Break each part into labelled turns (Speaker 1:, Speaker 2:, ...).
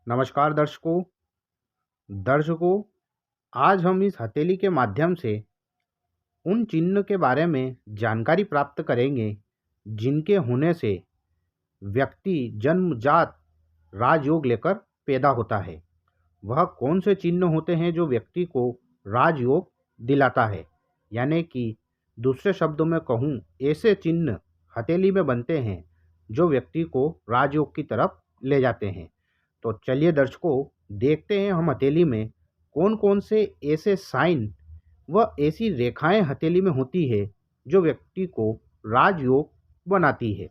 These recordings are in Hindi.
Speaker 1: नमस्कार दर्शकों, आज हम इस हथेली के माध्यम से उन चिन्ह के बारे में जानकारी प्राप्त करेंगे जिनके होने से व्यक्ति जन्मजात राजयोग लेकर पैदा होता है। वह कौन से चिन्ह होते हैं जो व्यक्ति को राजयोग दिलाता है, यानी कि दूसरे शब्दों में कहूँ, ऐसे चिन्ह हथेली में बनते हैं जो व्यक्ति को राजयोग की तरफ ले जाते हैं। तो चलिए दर्शकों, देखते हैं हम हथेली में कौन कौन से ऐसे साइन व ऐसी रेखाएं हथेली में होती है जो व्यक्ति को राजयोग बनाती है।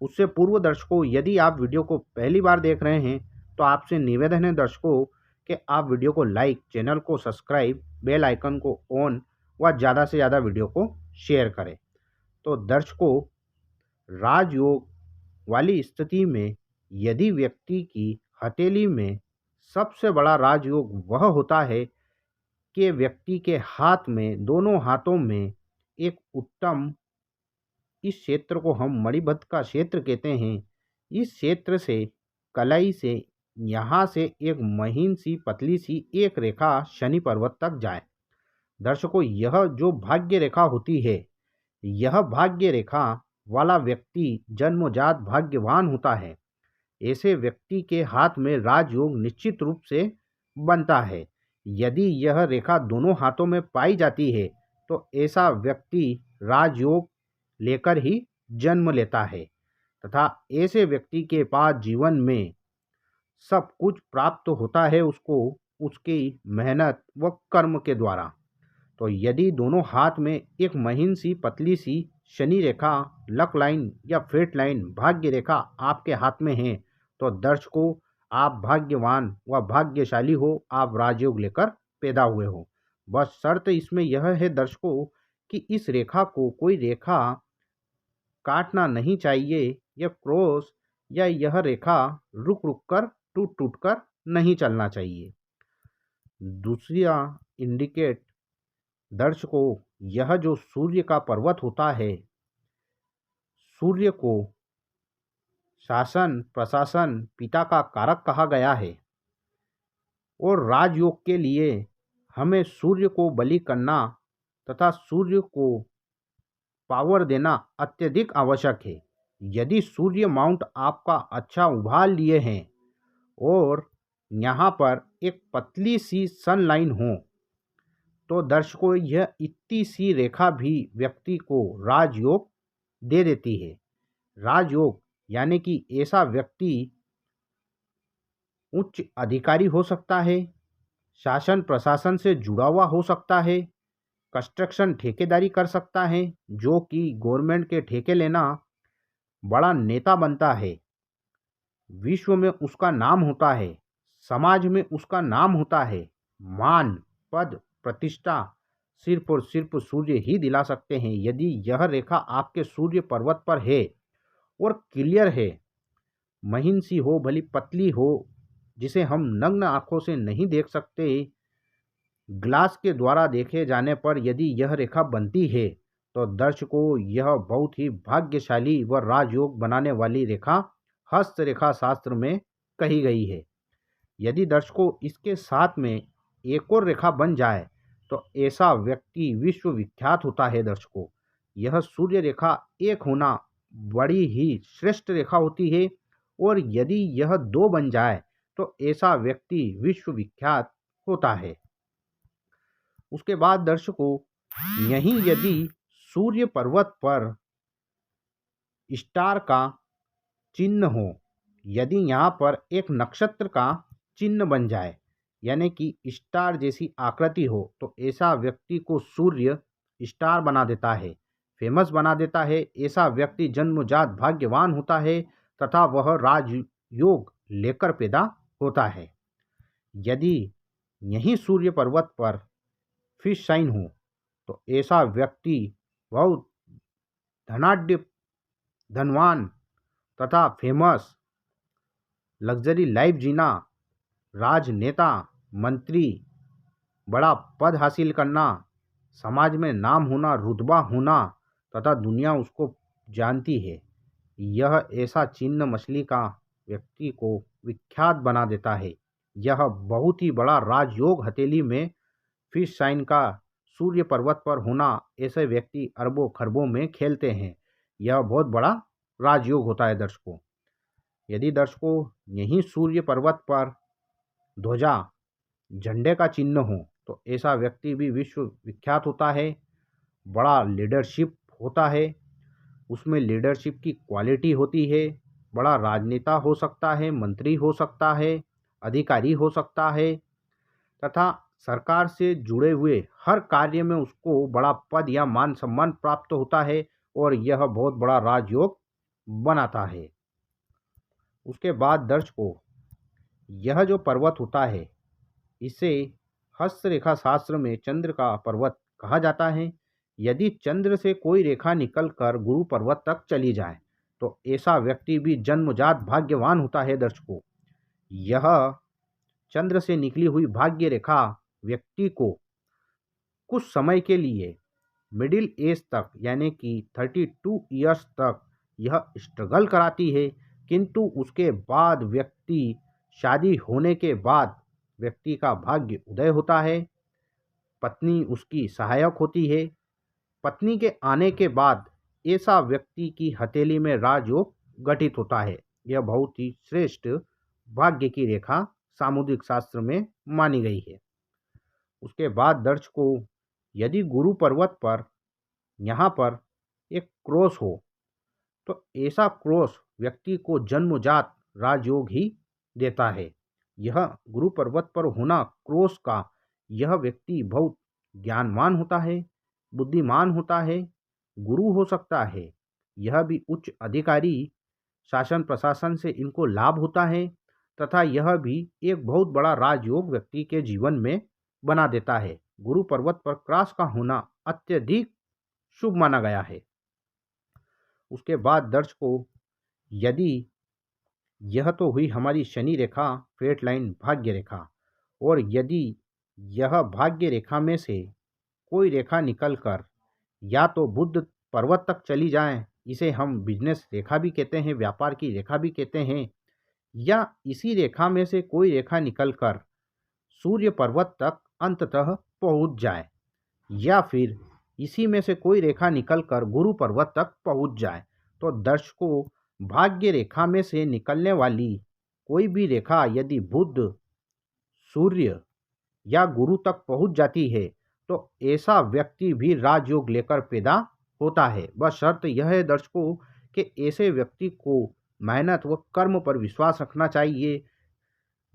Speaker 1: उससे पूर्व दर्शकों, यदि आप वीडियो को पहली बार देख रहे हैं तो आपसे निवेदन है दर्शकों कि आप वीडियो को लाइक, चैनल को सब्सक्राइब, बेल आइकन को ऑन व ज़्यादा से ज़्यादा वीडियो को शेयर करें। तो दर्शकों, राजयोग वाली स्थिति में यदि व्यक्ति की हथेली में सबसे बड़ा राजयोग वह होता है कि व्यक्ति के हाथ में, दोनों हाथों में एक उत्तम, इस क्षेत्र को हम मणिबद्ध का क्षेत्र कहते हैं। इस क्षेत्र से, कलाई से, यहाँ से एक महीन सी पतली सी एक रेखा शनि पर्वत तक जाए। दर्शकों, यह जो भाग्य रेखा होती है, यह भाग्य रेखा वाला व्यक्ति जन्मजात भाग्यवान होता है। ऐसे व्यक्ति के हाथ में राजयोग निश्चित रूप से बनता है। यदि यह रेखा दोनों हाथों में पाई जाती है तो ऐसा व्यक्ति राजयोग लेकर ही जन्म लेता है तथा ऐसे व्यक्ति के पास जीवन में सब कुछ प्राप्त होता है उसको, उसकी मेहनत व कर्म के द्वारा। तो यदि दोनों हाथ में एक महीन सी पतली सी शनि रेखा, लक लाइन या फेट लाइन, भाग्य रेखा आपके हाथ में है तो दर्शकों, आप भाग्यवान व भाग्यशाली हो, आप राजयोग लेकर पैदा हुए हो। बस शर्त इसमें यह है दर्शकों कि इस रेखा को, कोई रेखा काटना नहीं चाहिए, यह क्रॉस या यह रेखा रुक रुक कर, टूट टूट कर नहीं चलना चाहिए। दूसरा इंडिकेट दर्शकों, यह जो सूर्य का पर्वत होता है, सूर्य को शासन प्रशासन पिता का कारक कहा गया है और राजयोग के लिए हमें सूर्य को बलि करना तथा सूर्य को पावर देना अत्यधिक आवश्यक है। यदि सूर्य माउंट आपका अच्छा उभार लिए हैं और यहाँ पर एक पतली सी सन लाइन हो तो दर्शकों, यह इतनी सी रेखा भी व्यक्ति को राजयोग दे देती है। राजयोग यानी कि ऐसा व्यक्ति उच्च अधिकारी हो सकता है, शासन प्रशासन से जुड़ा हुआ हो सकता है, कंस्ट्रक्शन ठेकेदारी कर सकता है, जो कि गवर्नमेंट के ठेके लेना, बड़ा नेता बनता है, विश्व में उसका नाम होता है, समाज में उसका नाम होता है, मान, पद, प्रतिष्ठा सिर्फ और सिर्फ सूर्य ही दिला सकते हैं। यदि यह रेखा आपके सूर्य पर्वत पर है और क्लियर है, महीन सी हो, भली पतली हो, जिसे हम नग्न आंखों से नहीं देख सकते, ग्लास के द्वारा देखे जाने पर यदि यह रेखा बनती है तो दर्शकों, यह बहुत ही भाग्यशाली व राजयोग बनाने वाली रेखा हस्त रेखा शास्त्र में कही गई है। यदि दर्शकों इसके साथ में एक और रेखा बन जाए तो ऐसा व्यक्ति विश्वविख्यात होता है। दर्शकों, यह सूर्य रेखा एक होना बड़ी ही श्रेष्ठ रेखा होती है और यदि यह दो बन जाए तो ऐसा व्यक्ति विश्वविख्यात होता है। उसके बाद दर्शकों, यहीं यदि सूर्य पर्वत पर स्टार का चिन्ह हो, यदि यहाँ पर एक नक्षत्र का चिन्ह बन जाए, यानी कि स्टार जैसी आकृति हो, तो ऐसा व्यक्ति को सूर्य स्टार बना देता है, फेमस बना देता है। ऐसा व्यक्ति जन्मजात भाग्यवान होता है तथा वह राजयोग लेकर पैदा होता है। यदि यही सूर्य पर्वत पर फिश साइन हो तो ऐसा व्यक्ति बहुत धनाढ्य, धनवान तथा फेमस, लग्जरी लाइफ जीना, राजनेता, मंत्री, बड़ा पद हासिल करना, समाज में नाम होना, रुतबा होना तथा दुनिया उसको जानती है, यह ऐसा चिन्ह मछली का व्यक्ति को विख्यात बना देता है। यह बहुत ही बड़ा राजयोग हथेली में फिश साइन का सूर्य पर्वत पर होना ऐसे व्यक्ति अरबों खरबों में खेलते हैं। यह बहुत बड़ा राजयोग होता है दर्शकों। यदि दर्शकों यहीं सूर्य पर्वत पर ध्वजा झंडे का चिन्ह हो तो ऐसा व्यक्ति भी विश्व विख्यात होता है, बड़ा लीडरशिप होता है, उसमें लीडरशिप की क्वालिटी होती है, बड़ा राजनेता हो सकता है, मंत्री हो सकता है, अधिकारी हो सकता है तथा सरकार से जुड़े हुए हर कार्य में उसको बड़ा पद या मान सम्मान प्राप्त होता है और यह बहुत बड़ा राजयोग बनाता है। उसके बाद दर्शकों यह जो पर्वत होता है इसे हस्तरेखा शास्त्र में चंद्र का पर्वत कहा जाता है। यदि चंद्र से कोई रेखा निकलकर गुरु पर्वत तक चली जाए तो ऐसा व्यक्ति भी जन्मजात भाग्यवान होता है दर्शकों। यह चंद्र से निकली हुई भाग्य रेखा व्यक्ति को कुछ समय के लिए मिडिल एज तक यानी कि 32 ईयर्स तक यह स्ट्रगल कराती है, किंतु उसके बाद व्यक्ति शादी होने के बाद व्यक्ति का भाग्य उदय होता है। पत्नी उसकी सहायक होती है। पत्नी के आने के बाद ऐसा व्यक्ति की हथेली में राजयोग गठित होता है। यह बहुत ही श्रेष्ठ भाग्य की रेखा सामुद्रिक शास्त्र में मानी गई है। उसके बाद दर्शकों यदि गुरु पर्वत पर यहाँ पर एक क्रॉस हो तो ऐसा क्रॉस व्यक्ति को जन्मजात राजयोग ही देता है। यह गुरु पर्वत पर होना क्रॉस का यह व्यक्ति बहुत ज्ञानवान होता है, बुद्धिमान होता है, गुरु हो सकता है। यह भी उच्च अधिकारी शासन प्रशासन से इनको लाभ होता है तथा यह भी एक बहुत बड़ा राजयोग व्यक्ति के जीवन में बना देता है। गुरु पर्वत पर क्रॉस का होना अत्यधिक शुभ माना गया है। उसके बाद दर्शकों यदि यह तो हुई हमारी शनि रेखा फेट लाइन भाग्य रेखा, और यदि यह भाग्य रेखा में से कोई रेखा निकलकर या तो बुध पर्वत तक चली जाए, इसे हम बिजनेस रेखा भी कहते हैं, व्यापार की रेखा भी कहते हैं, या इसी रेखा में से कोई रेखा निकलकर सूर्य पर्वत तक अंततः पहुंच जाए, या फिर इसी में से कोई रेखा निकलकर गुरु पर्वत तक पहुंच जाए, तो दर्शकों भाग्य रेखा में से निकलने वाली कोई भी रेखा यदि बुध, सूर्य या गुरु तक पहुंच जाती है तो ऐसा व्यक्ति भी राजयोग लेकर पैदा होता है। बस शर्त यह है दर्शकों कि ऐसे व्यक्ति को मेहनत व कर्म पर विश्वास रखना चाहिए।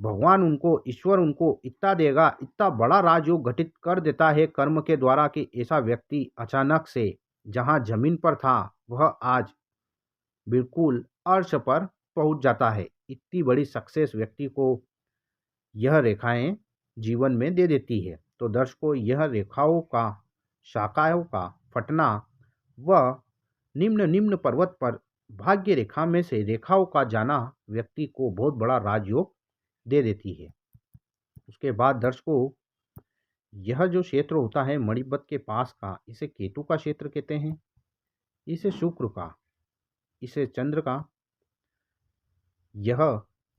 Speaker 1: भगवान उनको, ईश्वर उनको इतना देगा, इतना बड़ा राजयोग घटित कर देता है कर्म के द्वारा कि ऐसा व्यक्ति अचानक से जहां जमीन पर था वह आज बिल्कुल अर्श पर पहुंच जाता है। इतनी बड़ी सक्सेस व्यक्ति को यह रेखाएं जीवन में दे देती है। तो दर्शकों यह रेखाओं का, शाखाओं का फटना व निम्न निम्न पर्वत पर भाग्य रेखा में से रेखाओं का जाना व्यक्ति को बहुत बड़ा राजयोग दे देती है। उसके बाद दर्शकों यह जो क्षेत्र होता है मणिपत के पास का, इसे केतु का क्षेत्र कहते हैं, इसे शुक्र का, इसे चंद्र का। यह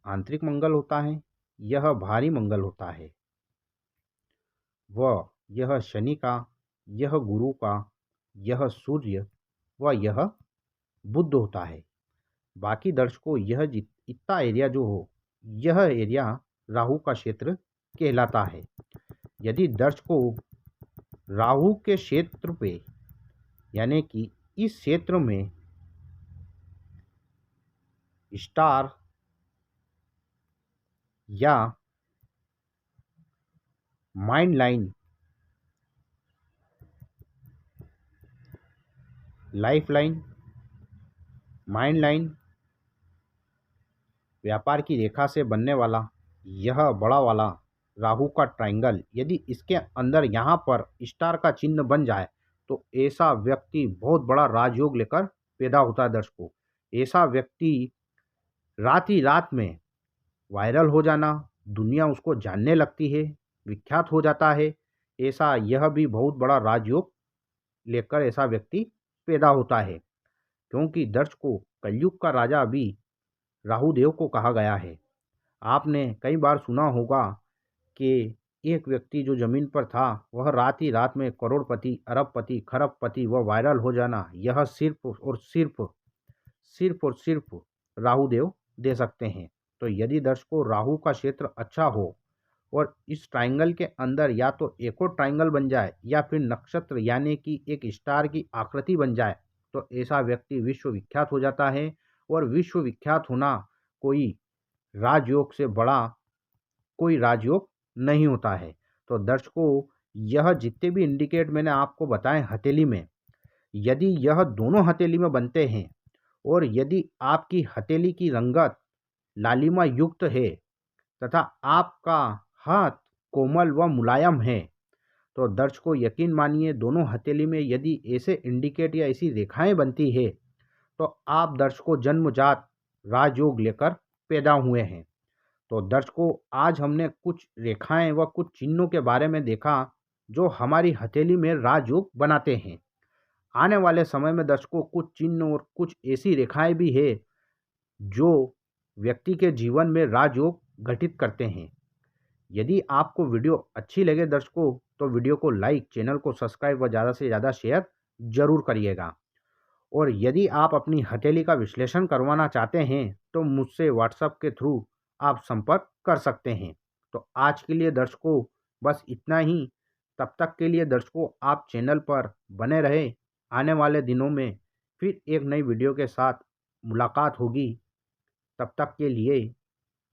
Speaker 1: आंतरिक मंगल होता है, यह भारी मंगल होता है, व यह शनि का, यह गुरु का, यह सूर्य व यह बुध होता है। बाकी दर्शकों यह इतना एरिया जो हो, यह एरिया राहु का क्षेत्र कहलाता है। यदि दर्शकों राहु के क्षेत्र पे यानी कि इस क्षेत्र में स्टार या mind line, life line, mind line, व्यापार की रेखा से बनने वाला यह बड़ा वाला राहु का ट्रायंगल यदि इसके अंदर यहाँ पर स्टार का चिन्ह बन जाए तो ऐसा व्यक्ति बहुत बड़ा राजयोग लेकर पैदा होता है। दर्शकों ऐसा व्यक्ति रात ही रात में वायरल हो जाना, दुनिया उसको जानने लगती है, विख्यात हो जाता है। ऐसा यह भी बहुत बड़ा राजयोग लेकर ऐसा व्यक्ति पैदा होता है, क्योंकि दर्शकों कलयुग का राजा अभी राहु देव को कहा गया है। आपने कई बार सुना होगा कि एक व्यक्ति जो ज़मीन पर था वह रात ही रात में करोड़पति, अरबपति, खरबपति व वायरल हो जाना, यह सिर्फ और सिर्फ राहु देव दे सकते हैं। तो यदि दर्शकों राहु का क्षेत्र अच्छा हो और इस ट्रायंगल के अंदर या तो एक और ट्रायंगल बन जाए या फिर नक्षत्र यानी कि एक स्टार की आकृति बन जाए, तो ऐसा व्यक्ति विश्वविख्यात हो जाता है। और विश्वविख्यात होना कोई राजयोग से बड़ा कोई राजयोग नहीं होता है। तो दर्शकों, यह जितने भी इंडिकेट मैंने आपको बताए हथेली में, यदि यह दोनों हथेली में बनते हैं और यदि आपकी हथेली की रंगत लालिमा युक्त है तथा आपका हाथ कोमल व मुलायम है, तो दर्शकों यकीन मानिए दोनों हथेली में यदि ऐसे इंडिकेट या ऐसी रेखाएं बनती है तो आप दर्शकों जन्मजात राजयोग लेकर पैदा हुए हैं। तो दर्शकों, आज हमने कुछ रेखाएं व कुछ चिन्हों के बारे में देखा जो हमारी हथेली में राजयोग बनाते हैं। आने वाले समय में दर्शकों कुछ चिन्ह और कुछ ऐसी रेखाएं भी है जो व्यक्ति के जीवन में राजयोग गठित करते हैं। यदि आपको वीडियो अच्छी लगे दर्शकों, तो वीडियो को लाइक, चैनल को सब्सक्राइब व ज़्यादा से ज़्यादा शेयर जरूर करिएगा। और यदि आप अपनी हथेली का विश्लेषण करवाना चाहते हैं तो मुझसे व्हाट्सएप के थ्रू आप संपर्क कर सकते हैं। तो आज के लिए दर्शकों बस इतना ही। तब तक के लिए दर्शकों आप चैनल पर बने रहे। आने वाले दिनों में फिर एक नई वीडियो के साथ मुलाकात होगी। तब तक के लिए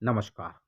Speaker 1: नमस्कार।